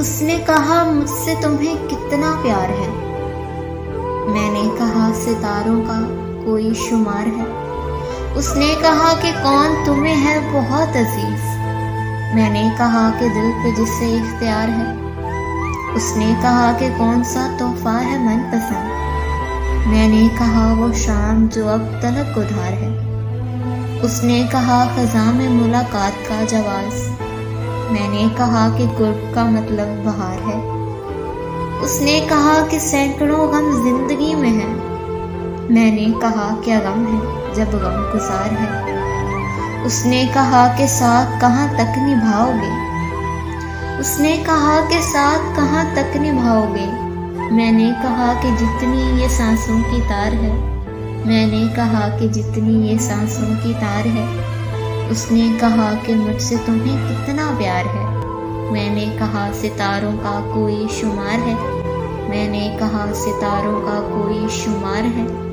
اس نے کہا مجھ سے تمہیں کتنا پیار ہے؟ میں نے کہا ستاروں کا کوئی شمار ہے۔ اس نے کہا کہ کون تمہیں ہے بہت عزیز؟ میں نے کہا کہ دل پہ جسے اختیار ہے۔ اس نے کہا کہ کون سا تحفہ ہے من پسند؟ میں نے کہا وہ شام جو اب تلک ادھار ہے۔ اس نے کہا خزاں میں ملاقات کا جواز۔ میں نے کہا کہ قرب کا مطلب بہار ہے۔ اس نے کہا کہ سینکڑوں غم زندگی میں ہیں۔ میں نے کہا کیا غم ہے جب غم گزار ہے۔ اس نے کہا کہ ساتھ کہاں تک نبھاؤ گے؟ اس نے کہا کہ ساتھ کہاں تک نبھاؤ گے؟ میں نے کہا کہ جتنی یہ سانسوں کی تار ہے۔ میں نے کہا کہ جتنی یہ سانسوں کی تار ہے۔ اس نے کہا کہ مجھ سے تمہیں کتنا پیار ہے؟ میں نے کہا ستاروں کا کوئی شمار ہے۔ میں نے کہا ستاروں کا کوئی شمار ہے۔